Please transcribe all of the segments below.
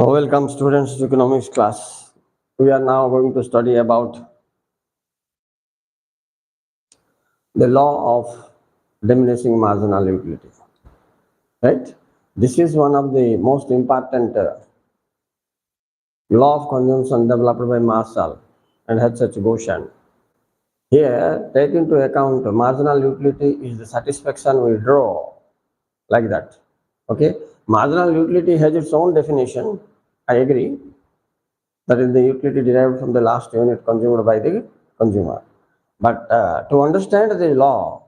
Welcome students to economics class. We are now going to study about the law of diminishing marginal utility. Right? This is one of the most important law of consumption developed by Marshall and H.H. Goshen. Here, take into account marginal utility is the satisfaction we draw like that. Okay? Marginal utility has its own definition. I agree. That is the utility derived from the last unit consumed by the consumer. But to understand the law,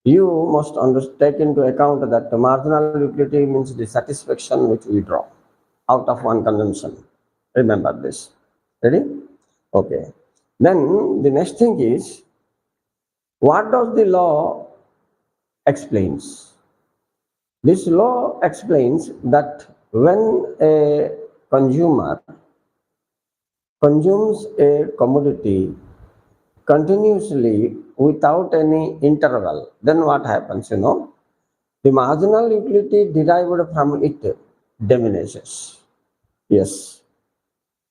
you must take into account that the marginal utility means the satisfaction which we draw out of one consumption. Remember this. Ready? Okay. Then the next thing is, what does the law explains? This law explains that when a consumer consumes a commodity continuously without any interval, then what happens? The marginal utility derived from it diminishes. Yes.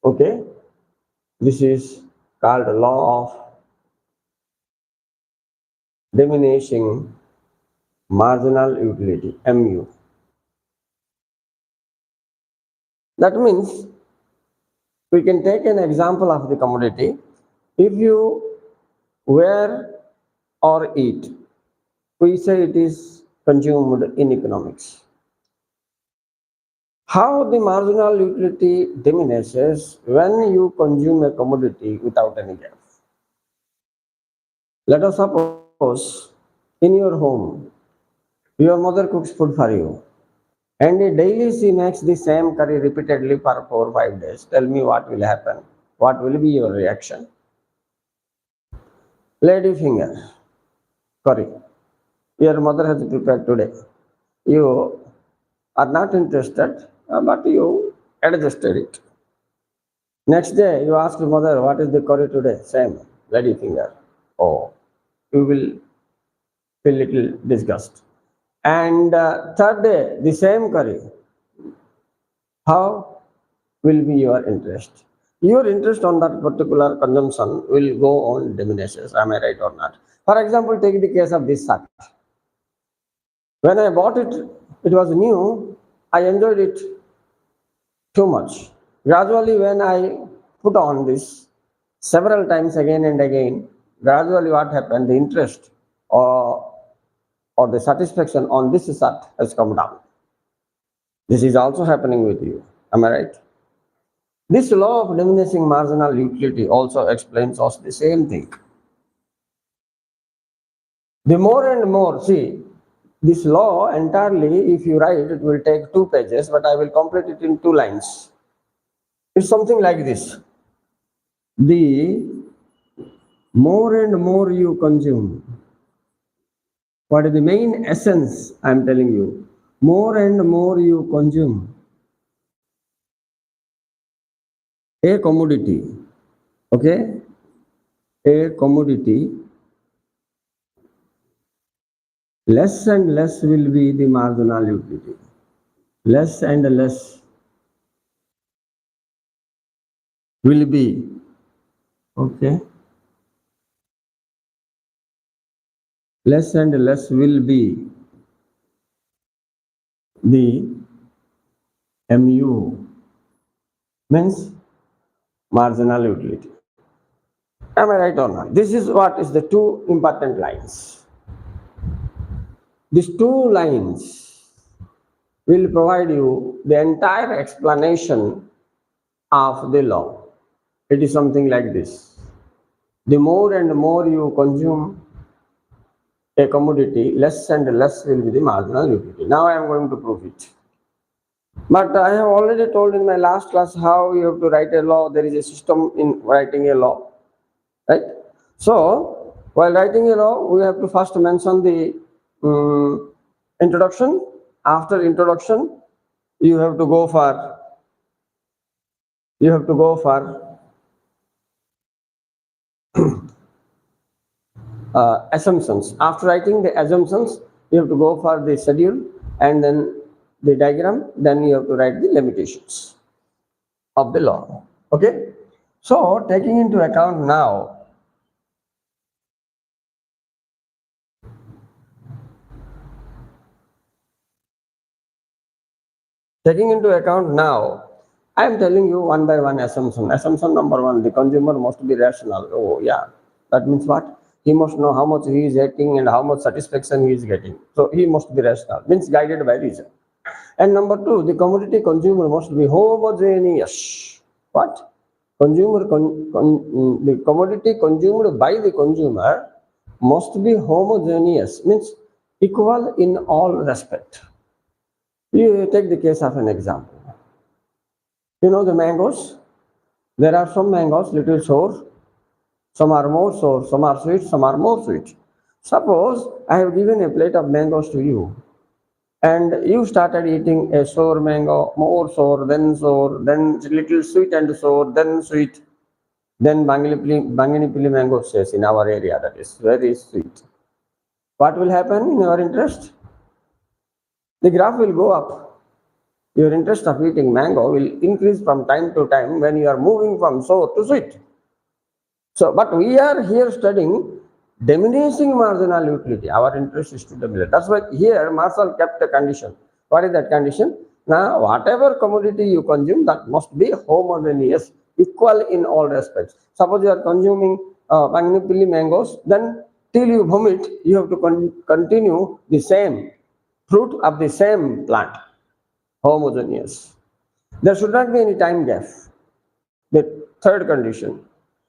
Okay. This is called law of diminishing marginal utility, MU. That means we can take an example of the commodity. If you wear or eat, we say it is consumed in economics. How the marginal utility diminishes when you consume a commodity without any gap. Let us suppose in your home, your mother cooks food for you, and daily she makes the same curry repeatedly for 4 or 5 days. Tell me what will happen. What will be your reaction? Lady finger curry. Your mother has prepared today. You are not interested, but you adjusted it. Next day, you ask your mother, what is the curry today? Same, lady finger. Oh, you will feel little disgust. And third day, the same curry. How will be your interest? Your interest on that particular consumption will go on diminishes. Am I right or not? For example, take the case of this shirt. When I bought it, it was new. I enjoyed it too much. Gradually, when I put on this several times again and again, gradually what happened? The interest or the satisfaction on this shirt has come down. This is also happening with you. Am I right? This law of diminishing marginal utility also explains us the same thing. The more and more, see, this law entirely, if you write, it will take 2 pages, but I will complete it in 2 lines. It's something like this. The more and more you consume, what is the main essence I am telling you? More and more you consume a commodity, okay? A commodity, less and less will be the marginal utility. Less and less will be, okay? Less and less will be the MU, means marginal utility. Am I right or not? This is what is the 2 important lines. These 2 lines will provide you the entire explanation of the law. It is something like this. The more and more you consume a commodity, less and less will be the marginal utility. Now I am going to prove it. But I have already told in my last class how you have to write a law. There is a system in writing a law, right? So, while writing a law, we have to first mention the introduction. After introduction, you have to go for assumptions. After writing the assumptions, you have to go for the schedule, and then the diagram, then you have to write the limitations of the law. Okay, so taking into account now, I am telling you one by one assumption. Assumption number one: the consumer must be rational. Oh yeah, that means what? He must know how much he is getting and how much satisfaction he is getting. So he must be rational. Means guided by reason. And number two, the commodity consumer must be homogeneous. What? The commodity consumed by the consumer must be homogeneous, means equal in all respect. You take the case of an example. You know the mangoes? There are some mangoes little sour, some are more sour, some are sweet, some are more sweet. Suppose I have given a plate of mangoes to you, and you started eating a sour mango, more sour, then little sweet and sour, then sweet, then Banganipili mango says in our area, that is very sweet. What will happen in your interest? The graph will go up. Your interest of eating mango will increase from time to time when you are moving from sour to sweet. So, but we are here studying diminishing marginal utility. Our interest is to diminish. That's why here Marshall kept a condition. What is that condition? Now, whatever commodity you consume, that must be homogeneous, equal in all respects. Suppose you are consuming Banganipili mangoes, then till you vomit, you have to continue the same fruit of the same plant, homogeneous. There should not be any time gap. The third condition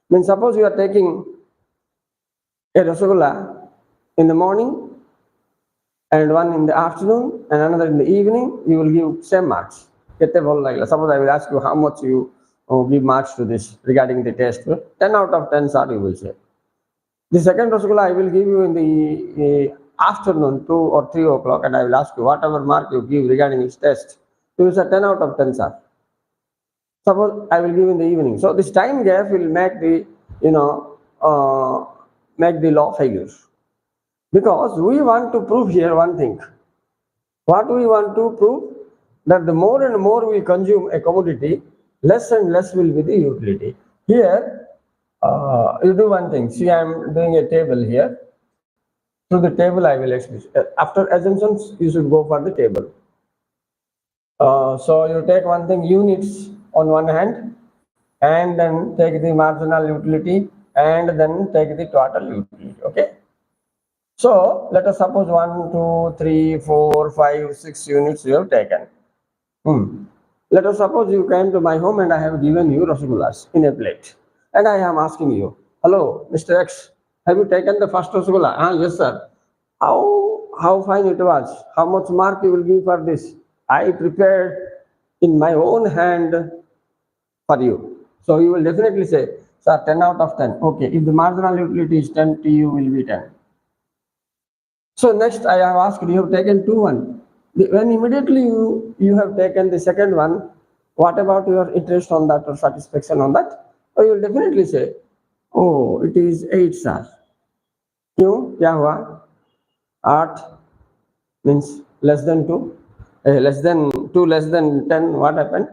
means, suppose you are taking a rasgulla in the morning and one in the afternoon and another in the evening, you will give same marks. Suppose I will ask you how much you give marks to this regarding the test. 10 out of 10, sir, you will say. The second rasgulla I will give you in the afternoon, 2 or 3 o'clock, and I will ask you whatever mark you give regarding this test. You will say 10 out of 10, sir. Suppose I will give in the evening. So this time gap will make the, make the law failure. Because we want to prove here one thing. What we want to prove? That the more and more we consume a commodity, less and less will be the utility. Here, you do one thing. See, I am doing a table here. Through the table, I will explain. After assumptions, you should go for the table. So you take one thing, units on one hand, and then take the marginal utility, and then take the total utility. Okay. So let us suppose 1, 2, 3, 4, 5, 6 units you have taken. Let us suppose you came to my home and I have given you rasgullas in a plate. And I am asking you, hello, Mr. X, have you taken the first rasgulla? Yes, sir. How fine it was? How much mark you will give for this? I prepared in my own hand for you. So you will definitely say, sir, 10 out of 10. Okay, if the marginal utility is 10, to you will be 10. So next I have asked, you have taken 2-1. When immediately you have taken the second one, what about your interest on that or satisfaction on that? So you will definitely say, oh, it is 8, sir. क्यों क्या हुआ? 8 means less than 2, less than 2, less than 10. What happened?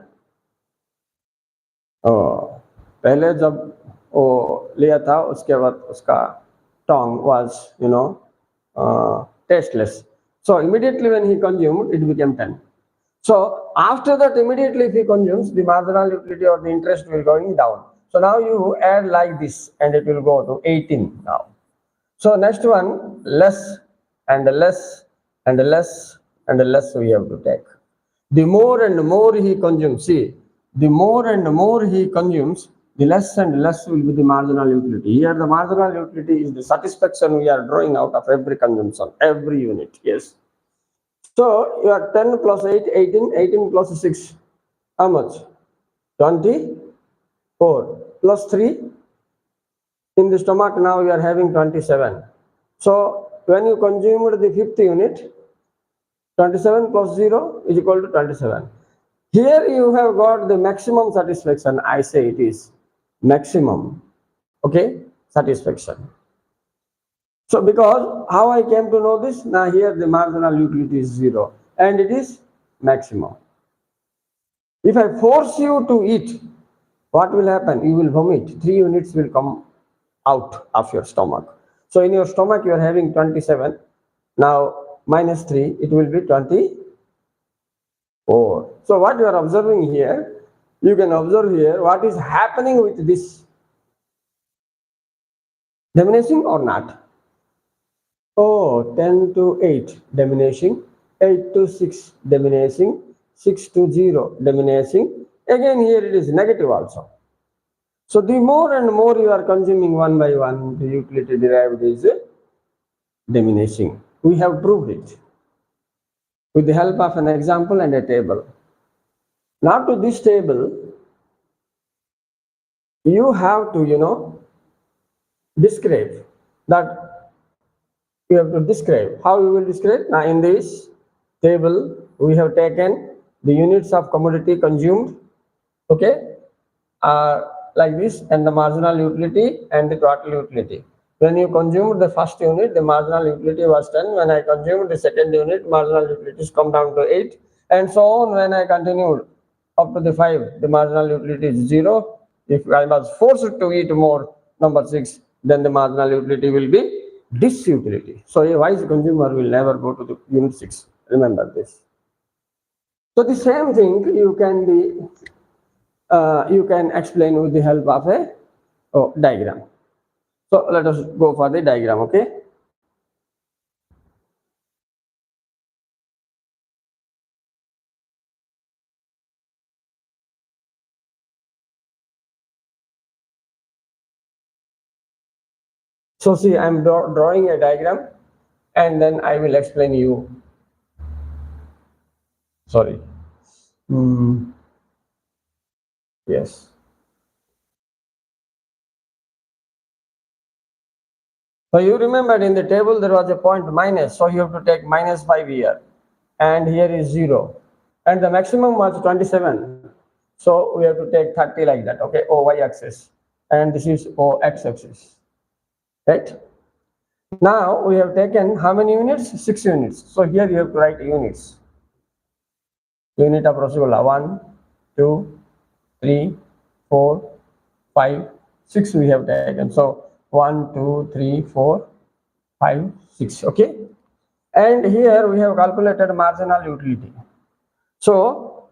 पहले जब वो लिया था उसके बाद उसका tongue was tasteless. So immediately when he consumed, it became 10. So after that, immediately if he consumes, the marginal utility or the interest will going down. So now you add like this and it will go to 18 now. So next one, less and less and less and less we have to take. The more and more he consumes, see, the more and more he consumes, the less and less will be the marginal utility. Here the marginal utility is the satisfaction we are drawing out of every consumption, every unit, yes. So you are 10 plus 8, 18, 18 plus 6, how much? 24 plus 3, in the stomach now you are having 27. So when you consumed the fifth unit, 27 plus 0 is equal to 27. Here you have got the maximum satisfaction. I say it is maximum, okay, satisfaction. So because how I came to know this? Now here the marginal utility is 0 and it is maximum. If I force you to eat, what will happen? You will vomit. 3 units will come out of your stomach. So in your stomach, you are having 27. Now minus 3, it will be 24. So what you are observing here, you can observe here what is happening with this. Diminishing or not? Oh, 10 to 8 diminishing, 8 to 6 diminishing, 6 to 0 diminishing. Again here it is negative also. So the more and more you are consuming one by one, the utility derived is diminishing. We have proved it with the help of an example and a table. Now to this table, you have to, describe that. You have to describe. How you will describe? Now in this table, we have taken the units of commodity consumed, okay, like this, and the marginal utility and the total utility. When you consumed the first unit, the marginal utility was 10. When I consumed the second unit, marginal utilities come down to 8, and so on. When I continued up to the 5, the marginal utility is 0. If I was forced to eat more, number 6, then the marginal utility will be disutility. So a wise consumer will never go to the unit 6. Remember this. So the same thing you can explain with the help of a diagram. So let us go for the diagram, okay? So see, I am drawing a diagram, and then I will explain you. Sorry. Yes. So you remember in the table there was a point minus, so you have to take minus 5 here, and here is 0, and the maximum was 27. So we have to take 30 like that, okay, O y axis, and this is O x axis, right? Now we have taken how many units? 6 units. So here you have to write units. Unit of Rasgulla 1, 2, 3, 4, 5, 6 we have taken. So 1, 2, 3, 4, 5, 6. Okay. And here we have calculated marginal utility. So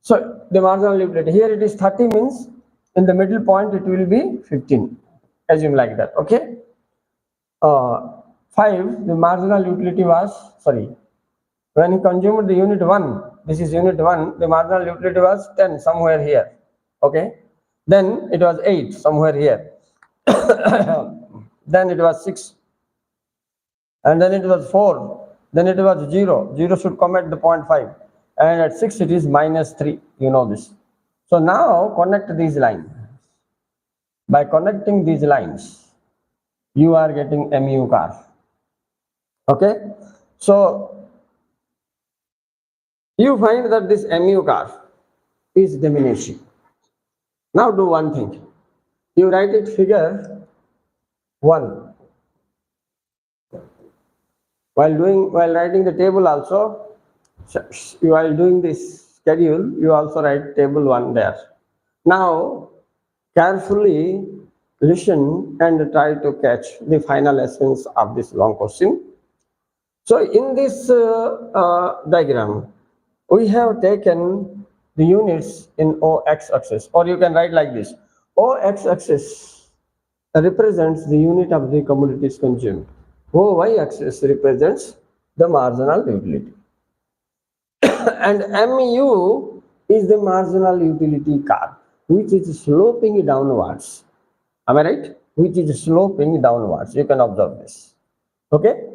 the marginal utility here it is 30, means in the middle point it will be 15. Assume like that. Okay. 5, the marginal utility was, sorry, when he consumed the unit 1, this is unit 1, the marginal utility was 10 somewhere here, okay, then it was 8 somewhere here, then it was 6, and then it was 4, then it was 0 should come at the point 5, and at 6 it is minus 3, you know this. So now connect these lines. By connecting these lines, you are getting MU curve. Okay, so you find that this MU curve is diminishing. Now do one thing. You write it figure 1. While writing the table also, while doing this schedule, you also write table 1 there. Now carefully listen and try to catch the final essence of this long question. So in this diagram, we have taken the units in OX axis, or you can write like this. OX axis represents the unit of the commodities consumed. OY axis represents the marginal utility. And MU is the marginal utility curve, which is sloping downwards. Am I right? Which is sloping downwards. You can observe this. Okay?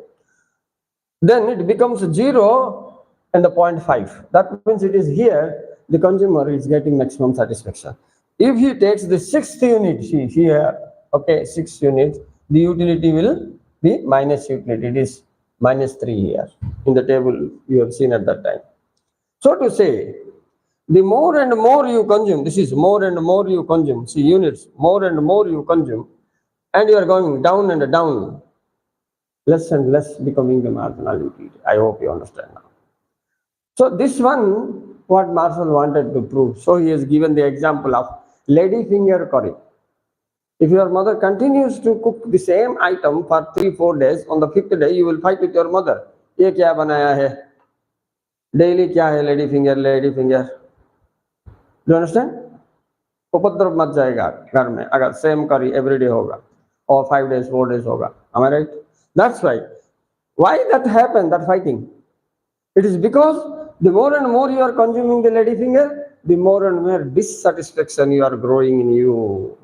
Then it becomes 0 and the 0.5. That means it is here the consumer is getting maximum satisfaction. If he takes the 6th unit here, okay, 6 units, the utility will be minus utility. It is minus 3 here in the table you have seen at that time. So to say, the more and more you consume, this is more and more you consume, see units, more and more you consume, and you are going down and down, less and less becoming the marginal utility. I hope you understand now. So this one, what Marshall wanted to prove. So he has given the example of lady finger curry. If your mother continues to cook the same item for 3-4 days, on the 5th day you will fight with your mother. ये क्या बनाया है? Daily क्या है? Lady finger, lady finger. Do you understand? उपद्रव much जाएगा घर में अगर सेम करी एवरीडे होगा और 5 days 4 days होगा. Am I right? That's why that happened, that fighting. It is because the more and more you are consuming the lady finger, the more and more dissatisfaction you are growing in you.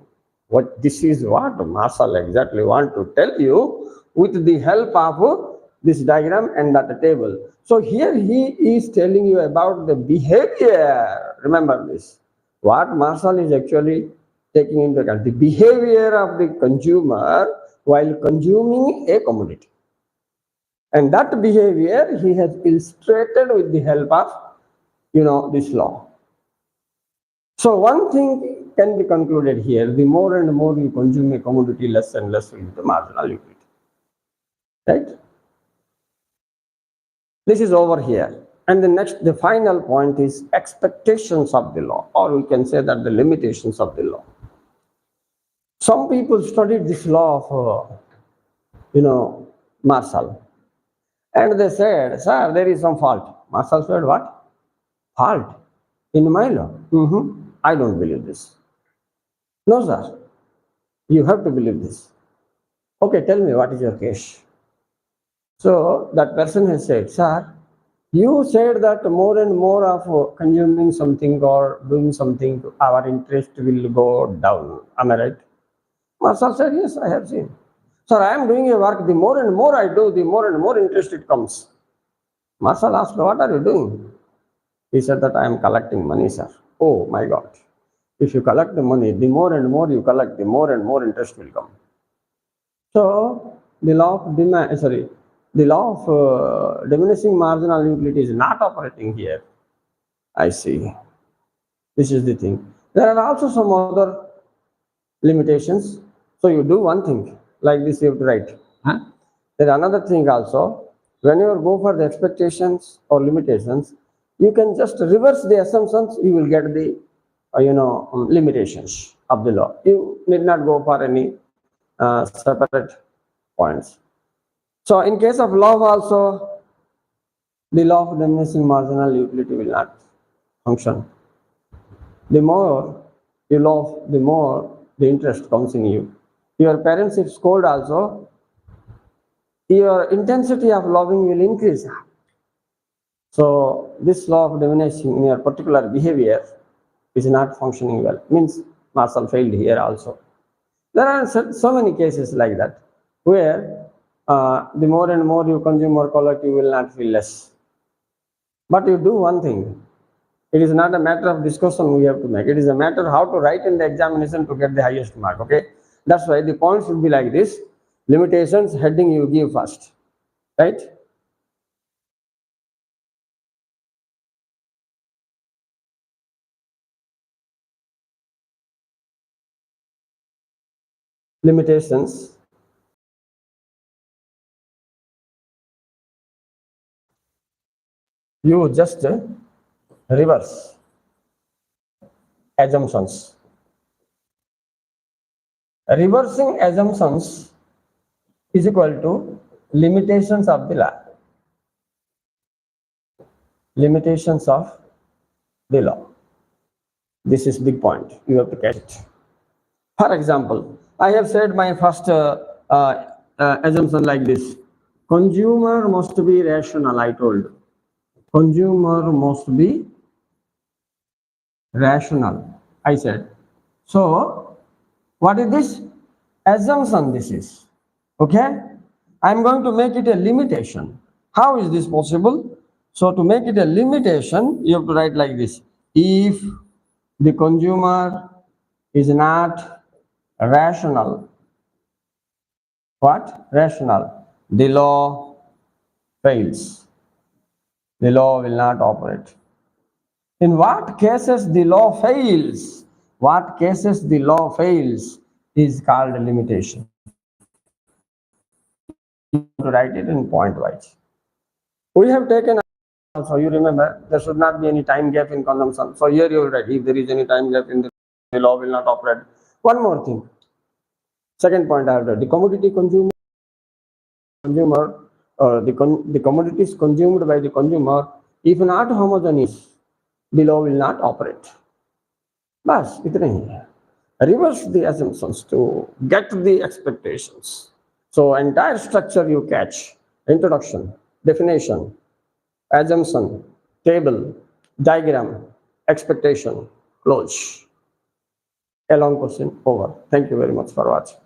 What this is what Marshall exactly want to tell you with the help of this diagram and that table. So here he is telling you about the behavior. Remember this. What Marshall is actually taking into account the behavior of the consumer while consuming a commodity. And that behavior he has illustrated with the help of, this law. So one thing can be concluded here, the more and more you consume a commodity, less and less will be the marginal utility. Right? This is over here. And the final point is expectations of the law, or we can say that the limitations of the law. Some people studied this law of, Marshall. And they said, sir, there is some fault. Marshall said, what? Fault in my law? I don't believe this. No, sir. You have to believe this. Okay, tell me what is your case. So that person has said, sir, you said that more and more of consuming something or doing something, our interest will go down. Am I right? Marshall said, yes, I have seen. Sir, I am doing a work. The more and more I do, the more and more interest it comes. Marshall asked, what are you doing? He said that I am collecting money, sir. Oh my God. If you collect the money, the more and more you collect, the more and more interest will come. So the law of diminishing marginal utility is not operating here. I see. This is the thing. There are also some other limitations. So you do one thing, like this you have to write. There is another thing also. When you go for the expectations or limitations, you can just reverse the assumptions, you will get the limitations of the law. You need not go for any separate points. So in case of law also, the law of diminishing marginal utility will not function. The more you love, the more the interest comes in you. Your parents if scold also, your intensity of loving will increase. So this law of diminishing in your particular behavior is not functioning well. Means Marshall failed here also. There are so many cases like that, where the more and more you consume more quality, you will not feel less. But you do one thing. It is not a matter of discussion we have to make. It is a matter how to write in the examination to get the highest mark. Okay, that's why the points should be like this. Limitations heading you give first, right? Limitations. You just reverse assumptions. Reversing assumptions is equal to limitations of the law. Limitations of the law. This is big point. You have to catch it. For example, I have said my first assumption like this. Consumer must be rational, I told. Consumer must be rational, I said. So, what is this? Assumption this is. Okay? I'm going to make it a limitation. How is this possible? So, to make it a limitation, you have to write like this. If the consumer is not rational, what? Rational. The law fails. The law will not operate. In what cases the law fails? What cases the law fails is called a limitation. You have to write it in point wise. We have taken also, you remember, there should not be any time gap in consumption. So here you will write, if there is any time gap in the law will not operate. One more thing. Second point I have read, the commodity consumer, the commodities consumed by the consumer, if not homogeneous, the law will not operate. बस इतने ही है. Reverse the assumptions to get the expectations. So entire structure you catch: introduction, definition, assumption, table, diagram, expectation, close. A long question over. Thank you very much for watching.